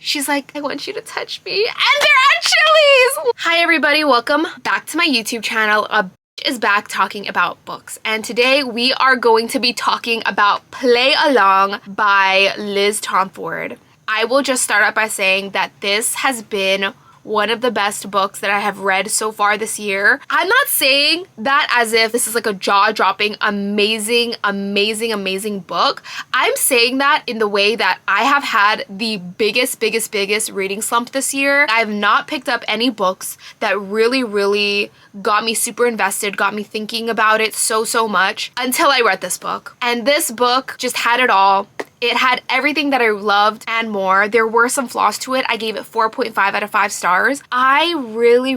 She's like, I want you to touch me. And they're at Chili's. Hi everybody, welcome back to my YouTube channel. A bitch is back talking about books. And today we are going to be talking about Play Along by Liz Tomforde. I will just start out by saying that this has been one of the best books that I have read so far this year. I'm not saying that as if this is like a jaw-dropping, amazing book. I'm saying that in the way that I have had the biggest reading slump this year. I have not picked up any books that really got me super invested, got me thinking about it so much until I read this book. And this book just had it all. It had everything that I loved and more. There were some flaws to it. I gave it 4.5 out of 5 stars. I really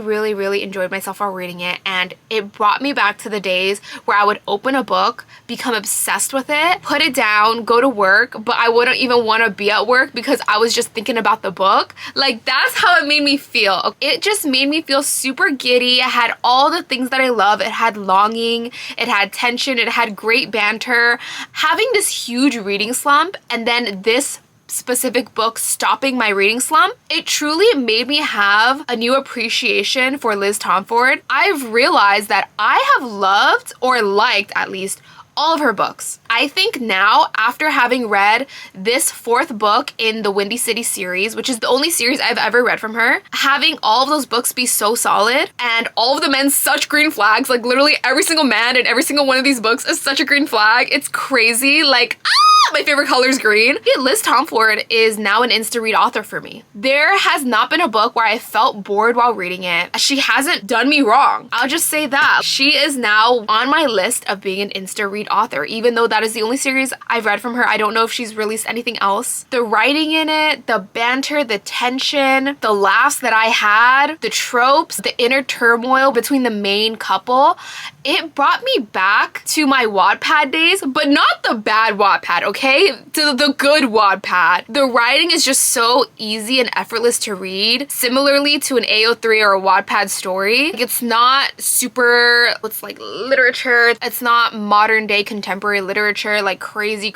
enjoyed myself while reading it, and it brought me back to the days where I would open a book, become obsessed with it, put it down, go to work, but I wouldn't even want to be at work because I was just thinking about the book. Like, that's how it made me feel. It just made me feel super giddy. It had all the things that I love. It had longing, it had tension, it had great banter. Having this huge reading slump and then this specific book stopping my reading slump, it truly made me have a new appreciation for Liz Tomforde. I've realized that I have loved, or liked at least, all of her books. I think now, after having read this 4th book in the Windy City series, which is the only series I've ever read from her, having all of those books be so solid and all of the men such green flags, like literally every single man in every single one of these books is such a green flag. It's crazy. Like, my favorite color is green. Liz Tomforde is now an insta-read author for me. There has not been a book where I felt bored while reading it. She hasn't done me wrong. I'll just say that. She is now on my list of being an insta-read author, even though that is the only series I've read from her. I don't know if she's released anything else. The writing in it, the banter, the tension, the laughs that I had, the tropes, the inner turmoil between the main couple, it brought me back to my Wattpad days, but not the bad Wattpad, okay? To the good Wattpad. The writing is just so easy and effortless to read, similarly to an AO3 or a Wattpad story. It's not super, it's like literature. It's not modern day contemporary literature, like crazy,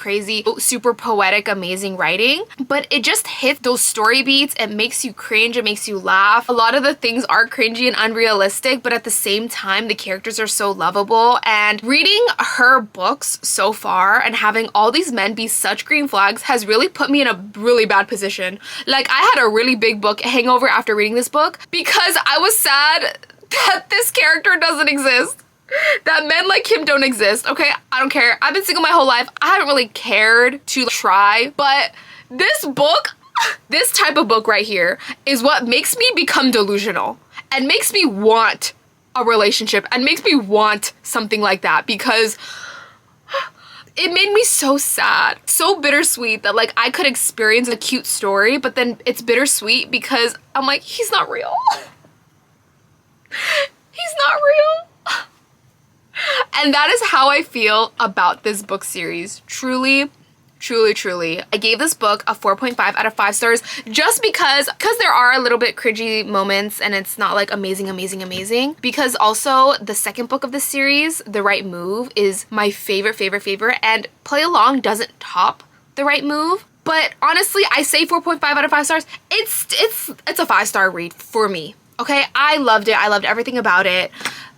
super poetic, amazing writing. But it just hits those story beats. It makes you cringe, it makes you laugh. A lot of the things are cringy and unrealistic, but at the same time, the characters are so lovable. And reading her books so far and having all these men be such green flags has really put me in a really bad position. Like, I had a really big book hangover after reading this book because I was sad that this character doesn't exist. That men like him don't exist, okay? I don't care. I've been single my whole life. I haven't really cared to try, but this book, this type of book right here is what makes me become delusional and makes me want a relationship and makes me want something like that, because it made me so sad, so bittersweet that like I could experience a cute story, but then it's bittersweet because I'm like, he's not real. He's not real. And that is how I feel about this book series. Truly. I gave this book a 4.5 out of 5 stars just because there are a little bit cringy moments and it's not like amazing. Because also the second book of the series, The Right Move, is my favorite, and Play Along doesn't top The Right Move. But honestly, I say 4.5 out of 5 stars. It's a 5-star read for me. Okay, I loved it. I loved everything about it.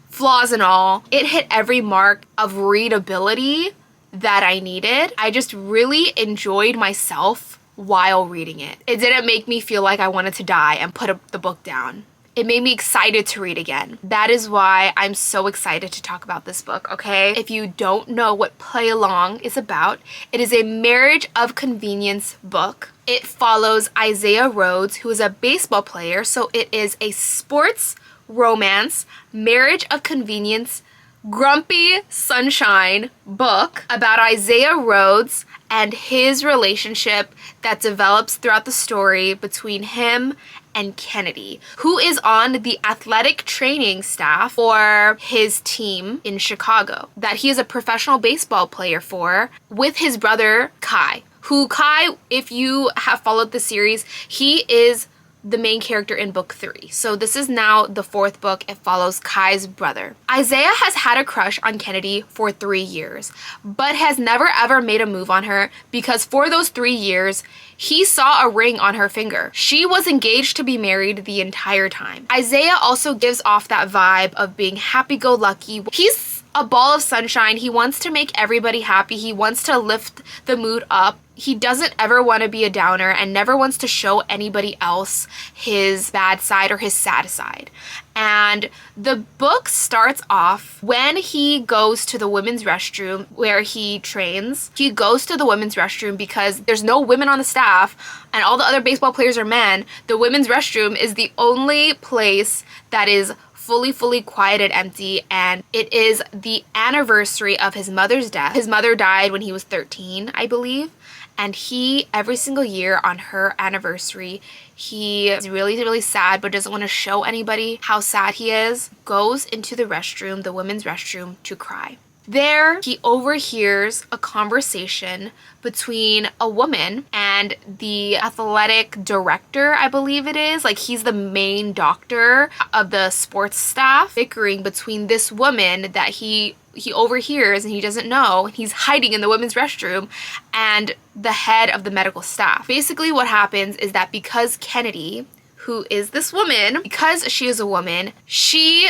Flaws and all. It hit every mark of readability that I needed. I just really enjoyed myself while reading it. It didn't make me feel like I wanted to die and put the book down. It made me excited to read again. That is why I'm so excited to talk about this book, okay? If you don't know what Play Along is about, it is a marriage of convenience book. It follows Isaiah Rhodes, who is a baseball player, so it is a sports romance, marriage of convenience, grumpy sunshine book about Isaiah Rhodes and his relationship that develops throughout the story between him and Kennedy, who is on the athletic training staff for his team in Chicago, that he is a professional baseball player for, with his brother Kai, who Kai, if you have followed the series, he is the main character in book 3. So this is now the 4th book. It follows Kai's brother. Isaiah has had a crush on Kennedy for 3 years, but has never ever made a move on her because for those 3 years, he saw a ring on her finger. She was engaged to be married the entire time. Isaiah also gives off that vibe of being happy-go-lucky. He's a ball of sunshine. He wants to make everybody happy. He wants to lift the mood up. He doesn't ever want to be a downer and never wants to show anybody else his bad side or his sad side. And the book starts off when he goes to the women's restroom where he trains. He goes to the women's restroom because there's no women on the staff and all the other baseball players are men. The women's restroom is the only place that is fully quiet and empty, and it is the anniversary of his mother's death. His mother died when he was 13, I believe. And he, every single year on her anniversary, he is really sad but doesn't want to show anybody how sad he is, goes into the restroom, the women's restroom, to cry. There, he overhears a conversation between a woman and the athletic director, I believe it is. Like, he's the main doctor of the sports staff, bickering between this woman that he overhears and he doesn't know. He's hiding in the women's restroom, and the head of the medical staff. Basically what happens is that because Kennedy, who is this woman, because she is a woman, she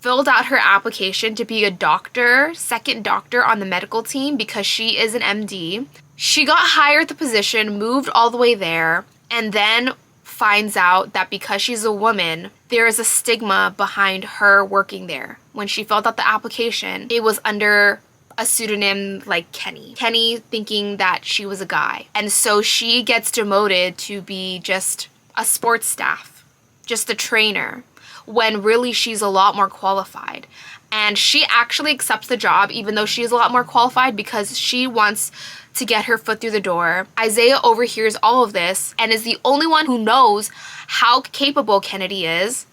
filled out her application to be a doctor, second doctor on the medical team because she is an MD. She got hired the position, moved all the way there, and then finds out that because she's a woman, there is a stigma behind her working there. When she filled out the application, it was under a pseudonym like Kenny. Kenny thinking that she was a guy. And so she gets demoted to be just a sports staff, just a trainer, when really she's a lot more qualified. And she actually accepts the job even though she's a lot more qualified because she wants to get her foot through the door. Isaiah overhears all of this and is the only one who knows how capable Kennedy is,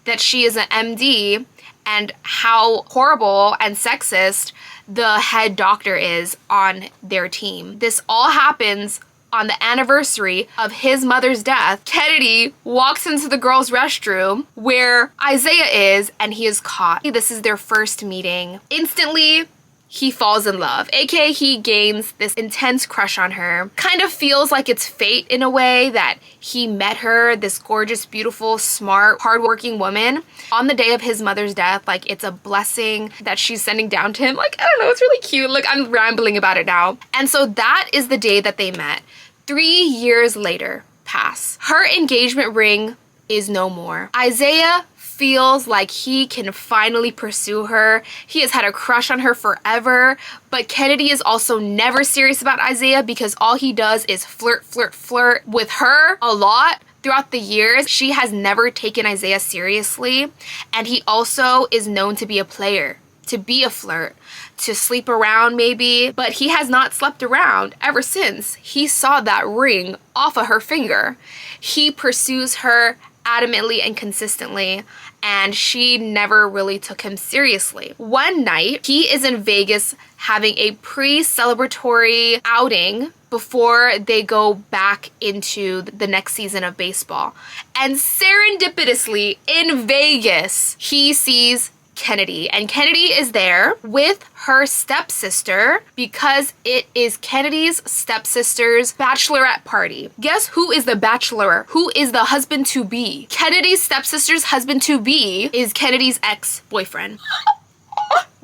that she is an MD, and how horrible and sexist the head doctor is on their team. This all happens on the anniversary of his mother's death. Kennedy walks into the girls' restroom where Isaiah is, and he is caught. This is their first meeting. Instantly, he falls in love, aka he gains this intense crush on her. Kind of feels like it's fate in a way that he met her, this gorgeous, beautiful, smart, hardworking woman, on the day of his mother's death. Like, it's a blessing that she's sending down to him. Like, I don't know, it's really cute. Like, I'm rambling about it now. And so that is the day that they met. 3 years later pass. Her engagement ring is no more. Isaiah feels like he can finally pursue her. He has had a crush on her forever, but Kennedy is also never serious about Isaiah because all he does is flirt with her a lot. Throughout the years, she has never taken Isaiah seriously, and he also is known to be a player, to be a flirt, to sleep around maybe, but he has not slept around ever since he saw that ring off of her finger. He pursues her adamantly and consistently, and she never really took him seriously. One night, he is in Vegas having a pre-celebratory outing before they go back into the next season of baseball. And serendipitously, in Vegas, he sees Kennedy, and Kennedy is there with her stepsister because it is Kennedy's stepsister's bachelorette party. Guess who is the bachelor? Who is the husband-to-be? Kennedy's stepsister's husband-to-be is Kennedy's ex-boyfriend.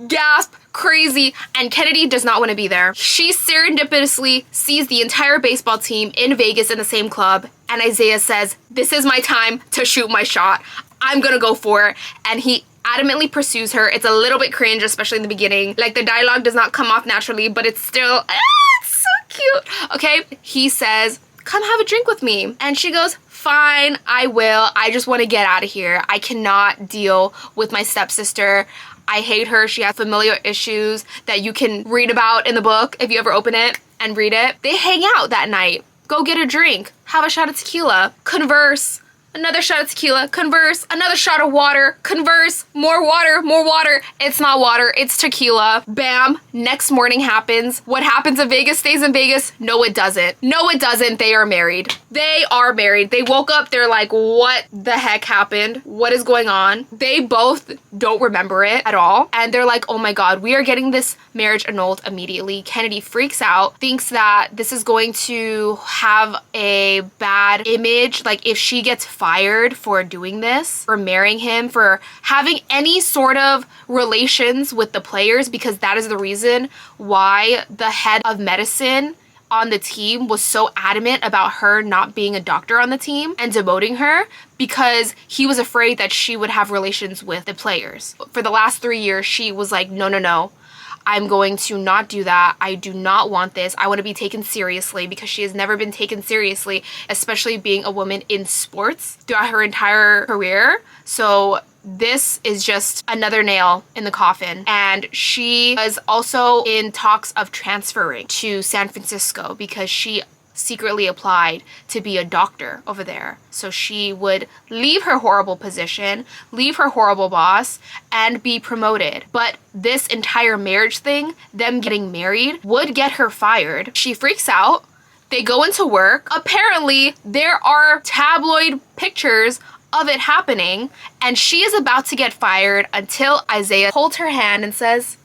Gasp, crazy, and Kennedy does not want to be there. She serendipitously sees the entire baseball team in Vegas in the same club, and Isaiah says, "This is my time to shoot my shot. I'm gonna go for it." And he adamantly pursues her. It's a little bit cringe, especially in the beginning. Like, the dialogue does not come off naturally, but it's still, it's so cute. Okay, he says, "Come have a drink with me." And she goes, "Fine, I will. I just want to get out of here. I cannot deal with my stepsister. I hate her. She has familial issues that you can read about in the book if you ever open it and read it." They hang out that night, go get a drink, have a shot of tequila, converse, another shot of tequila, converse, another shot of water, converse, more water, more water. It's not water, it's tequila. Bam, next morning happens. What happens in Vegas stays in Vegas? No, it doesn't. No, it doesn't. They are married. They are married. They woke up, they're like, what the heck happened? What is going on? They both don't remember it at all. And they're like, oh my God, we are getting this marriage annulled immediately. Kennedy freaks out, thinks that this is going to have a bad image. Like if she gets fired for doing this, for marrying him, for having any sort of relations with the players, because that is the reason why the head of medicine on the team was so adamant about her not being a doctor on the team and demoting her, because he was afraid that she would have relations with the players. For the last 3 years, she was like, no, no, no. I'm going to not do that. I do not want this. I want to be taken seriously, because she has never been taken seriously, especially being a woman in sports throughout her entire career. So this is just another nail in the coffin. And she was also in talks of transferring to San Francisco because she secretly applied to be a doctor over there. So she would leave her horrible position, leave her horrible boss, and be promoted. But this entire marriage thing, them getting married, would get her fired. She freaks out. They go into work. Apparently, there are tabloid pictures of it happening, and she is about to get fired until Isaiah holds her hand and says,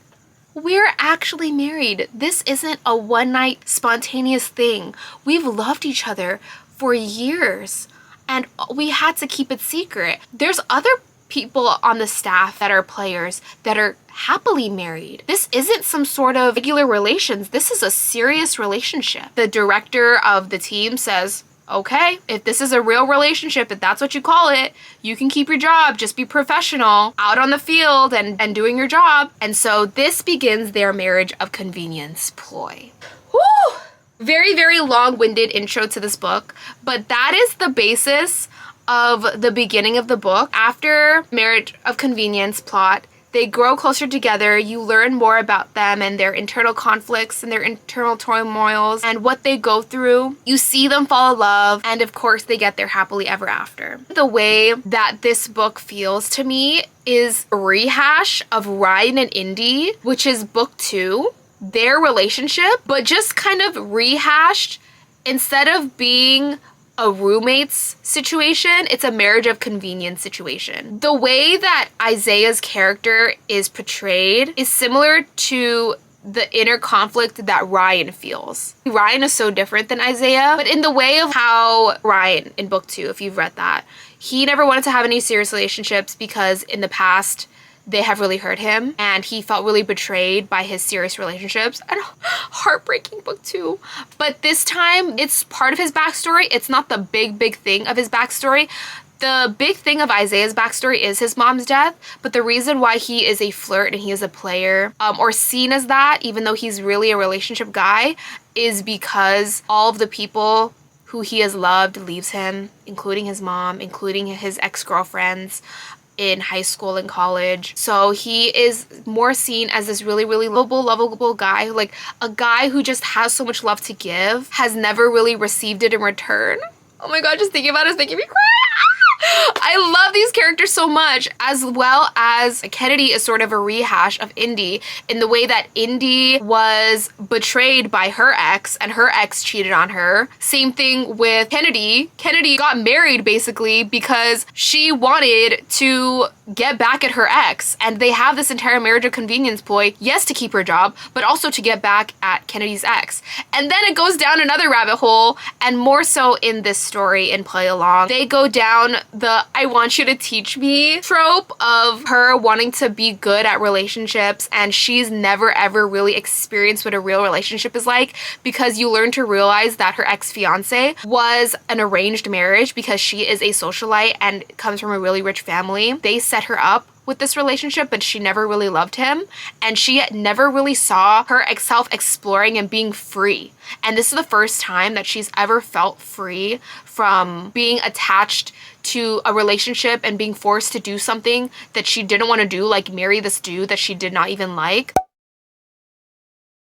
we're actually married. This isn't a one-night spontaneous thing. We've loved each other for years, and we had to keep it secret. There's other people on the staff that are players that are happily married. This isn't some sort of regular relations. This is a serious relationship. The director of the team says, okay, if this is a real relationship, if that's what you call it, you can keep your job. Just be professional out on the field and doing your job. And so this begins their marriage of convenience ploy. Woo! Very, very long-winded intro to this book, but that is the basis of the beginning of the book. After marriage of convenience plot, they grow closer together. You learn more about them and their internal conflicts and their internal turmoils and what they go through. You see them fall in love, and of course they get their happily ever after. The way that this book feels to me is a rehash of Ryan and Indy, which is book 2, their relationship, but just kind of rehashed. Instead of being a roommate's situation, it's a marriage of convenience situation. The way that Isaiah's character is portrayed is similar to the inner conflict that Ryan feels. Ryan is so different than Isaiah, but in the way of how Ryan in book 2, if you've read that, he never wanted to have any serious relationships because in the past they have really hurt him, and he felt really betrayed by his serious relationships. And heartbreaking book 2. But this time, it's part of his backstory. It's not the big thing of his backstory. The big thing of Isaiah's backstory is his mom's death, but the reason why he is a flirt and he is a player, or seen as that, even though he's really a relationship guy, is because all of the people who he has loved leaves him, including his mom, including his ex-girlfriends in high school and college. So he is more seen as this really lovable guy, like a guy who just has so much love to give, has never really received it in return. Oh my God, just thinking about it is making me cry. I love these characters so much, as well as Kennedy is sort of a rehash of Indy in the way that Indy was betrayed by her ex and her ex cheated on her. Same thing with Kennedy. Kennedy got married basically because she wanted to get back at her ex, and they have this entire marriage of convenience ploy, yes, to keep her job, but also to get back at Kennedy's ex. And then it goes down another rabbit hole, and more so in this story in Play Along, they go down the I want you to teach me trope of her wanting to be good at relationships, and she's never ever really experienced what a real relationship is like, because you learn to realize that her ex-fiance was an arranged marriage because she is a socialite and comes from a really rich family. They set her up with this relationship, but she never really loved him, and she never really saw herself exploring and being free. And this is the first time that she's ever felt free from being attached to a relationship and being forced to do something that she didn't want to do, like marry this dude that she did not even like.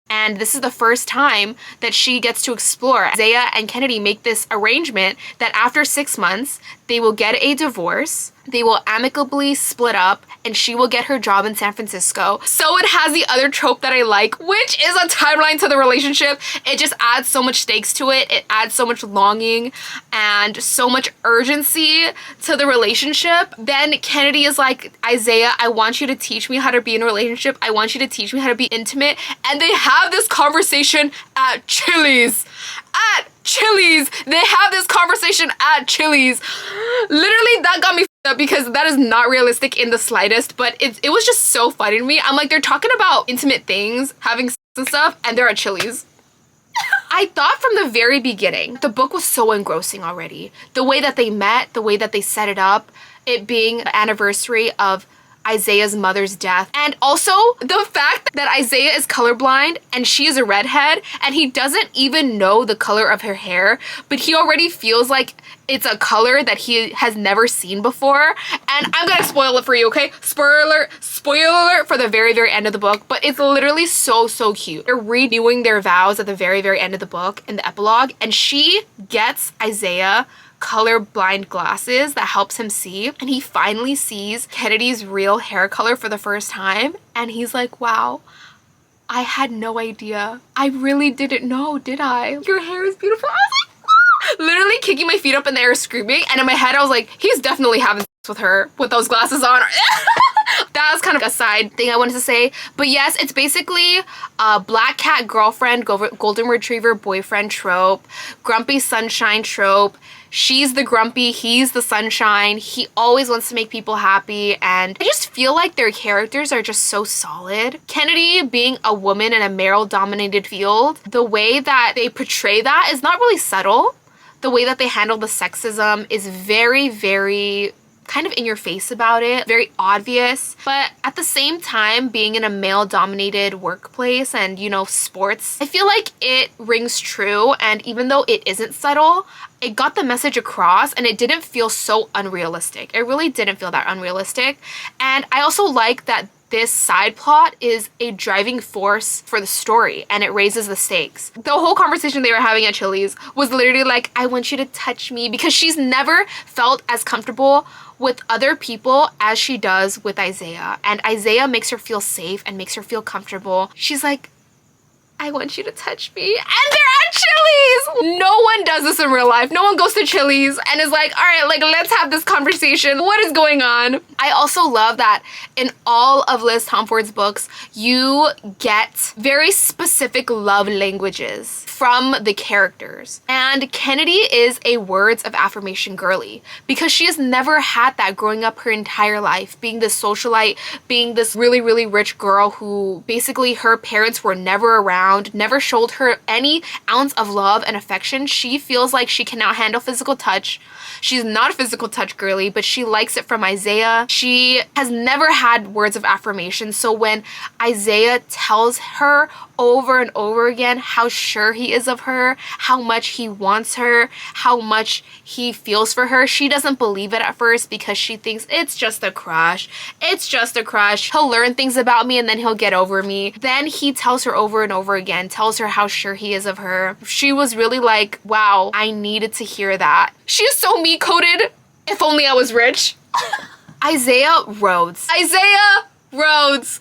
And this is the first time that she gets to explore. Isaiah and Kennedy make this arrangement that after 6 months, they will get a divorce, they will amicably split up, and she will get her job in San Francisco. So it has the other trope that I like, which is a timeline to the relationship. It just adds so much stakes to it. It adds so much longing and so much urgency to the relationship. Then Kennedy is like, Isaiah, I want you to teach me how to be in a relationship. I want you to teach me how to be intimate. And they have this conversation at Chili's. At Chili's. They have this conversation at Chili's. Literally, that got me up because that is not realistic in the slightest, but it was just so funny to me. I'm like, they're talking about intimate things, having sex and stuff, and they're at Chili's. I thought from the very beginning, the book was so engrossing already. The way that they met, the way that they set it up, it being the anniversary of Isaiah's mother's death, and also the fact that Isaiah is colorblind and she is a redhead and he doesn't even know the color of her hair, but he already feels like it's a color that he has never seen before. And I'm gonna spoil it for you, okay? Spoiler alert for the very, very end of the book, but it's literally so, so cute. They're renewing their vows at the very, very end of the book in the epilogue, and she gets Isaiah colorblind glasses that helps him see, and he finally sees Kennedy's real hair color for the first time, and he's like, wow, I had no idea. I really didn't know, did I? Your hair is beautiful. I was like, ah! Literally kicking my feet up in the air screaming, and in my head I was like, he's definitely having sex with her with those glasses on. That was kind of a side thing I wanted to say. But yes, it's basically a black cat girlfriend, golden retriever boyfriend trope, grumpy sunshine trope. She's the grumpy, he's the sunshine. He always wants to make people happy, and I just feel like their characters are just so solid. Kennedy being a woman in a male-dominated field, the way that they portray that is not really subtle. The way that they handle the sexism is very, very kind of in your face about it, very obvious, but at the same time, being in a male-dominated workplace and, you know, sports, I feel like it rings true, and even though it isn't subtle, it got the message across and it didn't feel so unrealistic. It really didn't feel that unrealistic. And I also like that this side plot is a driving force for the story and it raises the stakes. The whole conversation they were having at Chili's was literally like, I want you to touch me, because she's never felt as comfortable with other people as she does with Isaiah. And Isaiah makes her feel safe and makes her feel comfortable. She's like, I want you to touch me. And they're at Chili's! No one does this in real life. No one goes to Chili's and is like, all right, like, let's have this conversation. What is going on? I also love that in all of Liz Tomford's books, you get very specific love languages from the characters. And Kennedy is a words of affirmation girly because she has never had that growing up her entire life, being this socialite, being this really, really rich girl who basically her parents were never around, never showed her any ounce of love and affection. She feels like she can now handle physical touch. She's not a physical touch girly, but she likes it from Isaiah. She has never had words of affirmation. So when Isaiah tells her over and over again how sure he is of her, how much he wants her, how much he feels for her, she doesn't believe it at first because she thinks it's just a crush. It's just a crush. He'll learn things about me and then he'll get over me. Then he tells her over and over again, tells her how sure he is of her. She was really like, wow, I needed to hear that. She is so me-coded. If only I was rich. Isaiah Rhodes. Isaiah Rhodes.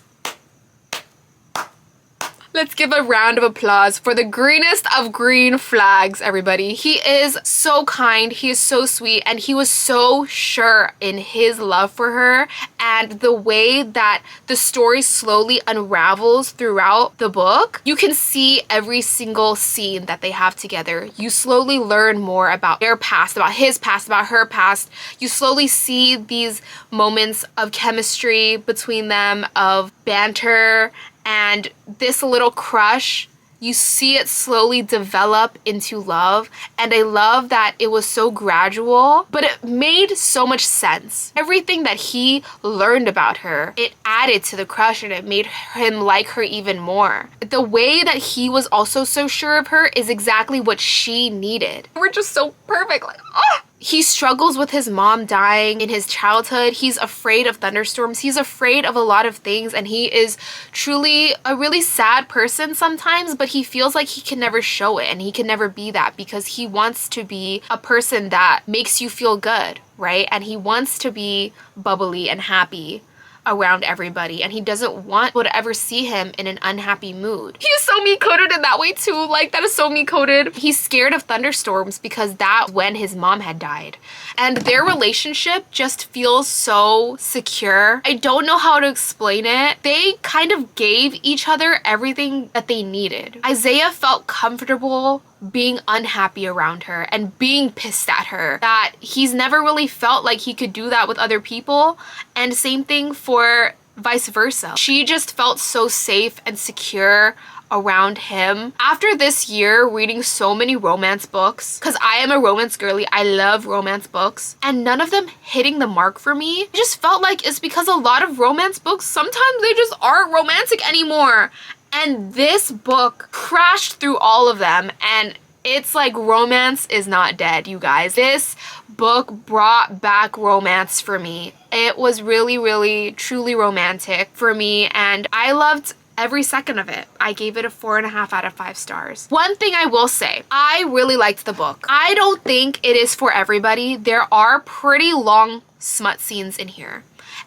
Let's give a round of applause for the greenest of green flags, everybody. He is so kind, he is so sweet, and he was so sure in his love for her. And the way that the story slowly unravels throughout the book, you can see every single scene that they have together. You slowly learn more about their past, about his past, about her past. You slowly see these moments of chemistry between them, of banter, and this little crush, you see it slowly develop into love. And I love that it was so gradual, but it made so much sense. Everything that he learned about her, it added to the crush and it made him like her even more. The way that he was also so sure of her is exactly what she needed. We're just so perfect, like, oh! He struggles with his mom dying in his childhood. He's afraid of thunderstorms. He's afraid of a lot of things, and he is truly a really sad person sometimes, but he feels like he can never show it and he can never be that because he wants to be a person that makes you feel good, right? And he wants to be bubbly and happy around everybody, and he doesn't want people to ever see him in an unhappy mood. He is so me-coded in that way too. Like, that is so me-coded. He's scared of thunderstorms because that's when his mom had died. And their relationship just feels so secure. I don't know how to explain it. They kind of gave each other everything that they needed. Isaiah felt comfortable being unhappy around her and being pissed at her, that he's never really felt like he could do that with other people, and same thing for vice versa. She just felt so safe and secure around him. After this year reading so many romance books, because I am a romance girly, I love romance books, and none of them hitting the mark for me, I just felt like it's because a lot of romance books, sometimes they just aren't romantic anymore. And this book crashed through all of them, and it's like romance is not dead, you guys. This book brought back romance for me. It was really, really, truly romantic for me, and I loved every second of it. I gave it a 4.5 out of 5 stars. One thing I will say, I really liked the book. I don't think it is for everybody. There are pretty long smut scenes in here.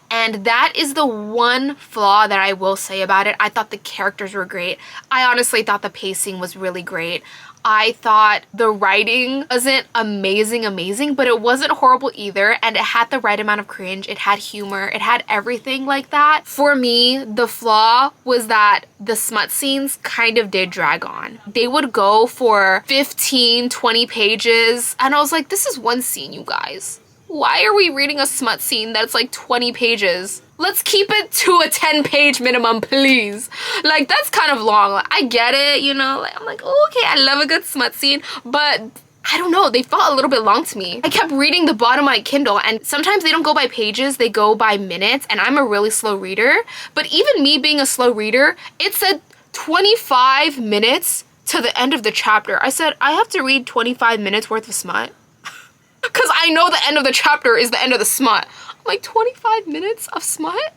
And that is the one flaw that I will say about it. I thought the characters were great. I honestly thought the pacing was really great. I thought the writing wasn't amazing, but it wasn't horrible either. And it had the right amount of cringe. It had humor. It had everything like that. For me, the flaw was that the smut scenes kind of did drag on. They would go for 15, 20 pages. And I was like, this is one scene, you guys. Why are we reading a smut scene that's like 20 pages? Let's keep it to a 10-page minimum, please. Like, that's kind of long. Like, I get it, you know? Like, I'm like, oh, okay, I love a good smut scene, but I don't know, they felt a little bit long to me. I kept reading the bottom of my Kindle, and sometimes they don't go by pages, they go by minutes, and I'm a really slow reader. But even me being a slow reader, it said 25 minutes to the end of the chapter. I said, I have to read 25 minutes worth of smut? Because I know the end of the chapter is the end of the smut. I'm like, 25 minutes of smut?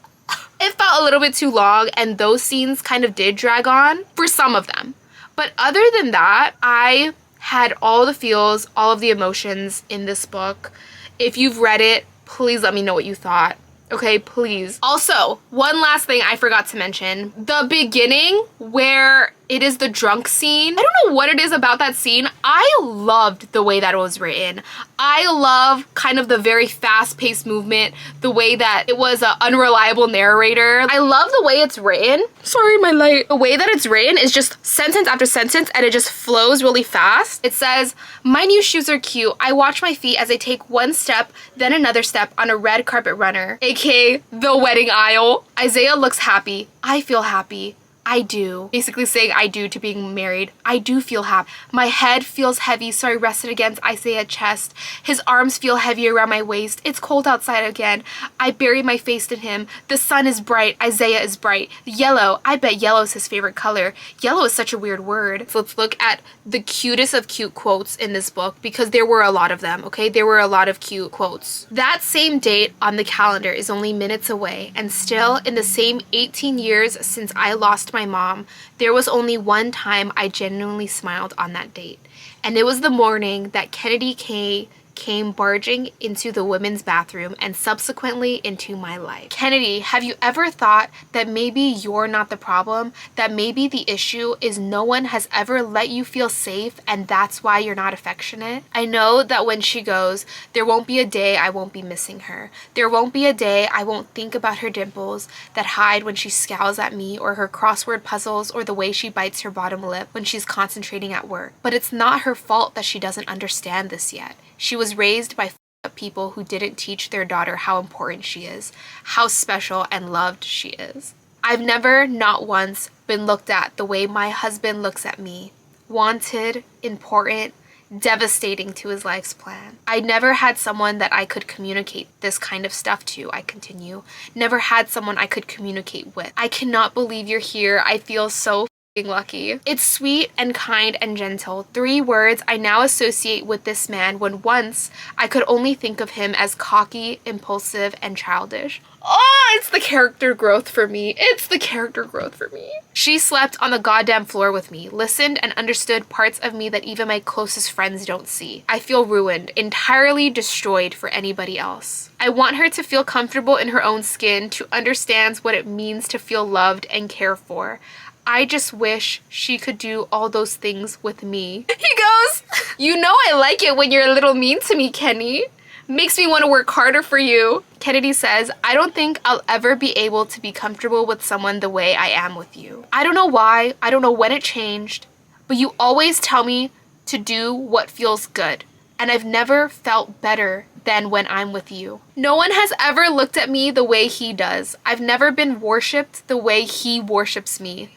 It felt a little bit too long, and those scenes kind of did drag on for some of them. But other than that, I had all the feels, all of the emotions in this book. If you've read it, please let me know what you thought. Okay, please. Also, one last thing I forgot to mention. The beginning where it is the drunk scene. I don't know what it is about that scene. I loved the way that it was written. I love kind of the very fast-paced movement, the way that it was an unreliable narrator. I love the way it's written. Sorry, my light. The way that it's written is just sentence after sentence, and it just flows really fast. It says, my new shoes are cute. I watch my feet as I take one step, then another step on a red carpet runner, aka the wedding aisle. Isaiah looks happy. I feel happy. I do. Basically saying I do to being married. I do feel happy. My head feels heavy, so I rested against Isaiah's chest. His arms feel heavy around my waist. It's cold outside again. I bury my face in him. The sun is bright. Isaiah is bright. Yellow. I bet yellow is his favorite color. Yellow is such a weird word. So let's look at the cutest of cute quotes in this book, because there were a lot of them, okay? There were a lot of cute quotes. That same date on the calendar is only minutes away, and still in the same 18 years since I lost my mom, there was only one time I genuinely smiled on that date. And it was the morning that Kennedy K came barging into the women's bathroom and subsequently into my life. Kennedy, have you ever thought that maybe you're not the problem? That maybe the issue is no one has ever let you feel safe, and that's why you're not affectionate? I know that when she goes, there won't be a day I won't be missing her. There won't be a day I won't think about her dimples that hide when she scowls at me, or her crossword puzzles, or the way she bites her bottom lip when she's concentrating at work. But it's not her fault that she doesn't understand this yet. She was raised by people who didn't teach their daughter how important she is, how special and loved she is. I've never, not once, been looked at the way my husband looks at me. Wanted, important, devastating to his life's plan. I never had someone that I could communicate this kind of stuff to, I continue. Never had someone I could communicate with. I cannot believe you're here. I feel so lucky. It's sweet and kind and gentle. 3 words I now associate with this man when once I could only think of him as cocky, impulsive, and childish. Oh, it's the character growth for me. It's the character growth for me. She slept on the goddamn floor with me, listened and understood parts of me that even my closest friends don't see. I feel ruined, entirely destroyed for anybody else. I want her to feel comfortable in her own skin, to understand what it means to feel loved and cared for. I just wish she could do all those things with me. He goes, you know I like it when you're a little mean to me, Kenny. Makes me want to work harder for you. Kennedy says, I don't think I'll ever be able to be comfortable with someone the way I am with you. I don't know why, I don't know when it changed, but you always tell me to do what feels good. And I've never felt better than when I'm with you. No one has ever looked at me the way he does. I've never been worshipped the way he worships me.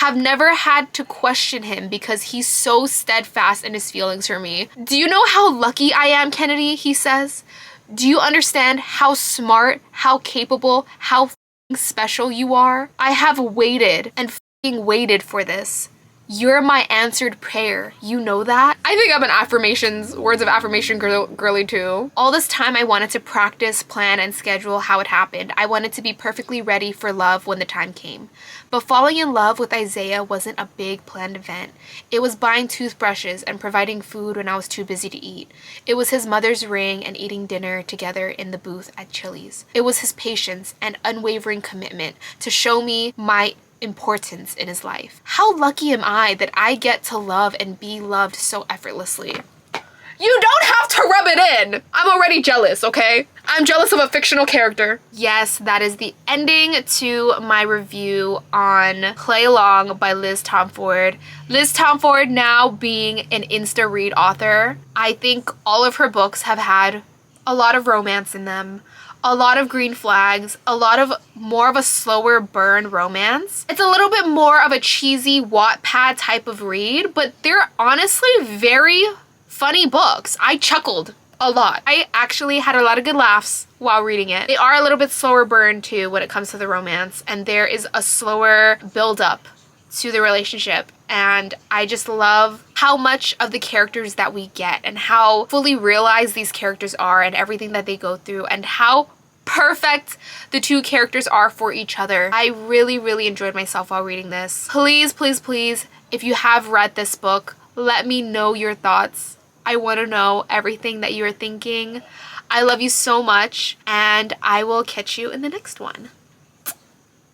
Have never had to question him because he's so steadfast in his feelings for me. Do you know how lucky I am, Kennedy? He says. Do you understand how smart, how capable, how special you are? I have waited and waited for this. You're my answered prayer. You know that? I think I'm an words of affirmation girly too. All this time I wanted to practice, plan, and schedule how it happened. I wanted to be perfectly ready for love when the time came. But falling in love with Isaiah wasn't a big planned event. It was buying toothbrushes and providing food when I was too busy to eat. It was his mother's ring and eating dinner together in the booth at Chili's. It was his patience and unwavering commitment to show me my importance in his life. How lucky am I that I get to love and be loved so effortlessly? You don't have to rub it in. I'm already jealous, okay? I'm jealous of a fictional character. Yes, that is the ending to my review on Play Along by Liz Tomford. Liz Tomford now being an insta-read author. I think all of her books have had a lot of romance in them. A lot of green flags, a lot of more of a slower burn romance. It's a little bit more of a cheesy Wattpad type of read, but they're honestly very funny books. I chuckled a lot. I actually had a lot of good laughs while reading it. They are a little bit slower burn too when it comes to the romance, and there is a slower build up to the relationship. And I just love how much of the characters that we get and how fully realized these characters are and everything that they go through and how perfect the 2 characters are for each other. I really, really enjoyed myself while reading this. Please, please, please, if you have read this book, let me know your thoughts. I want to know everything that you're thinking. I love you so much, and I will catch you in the next one.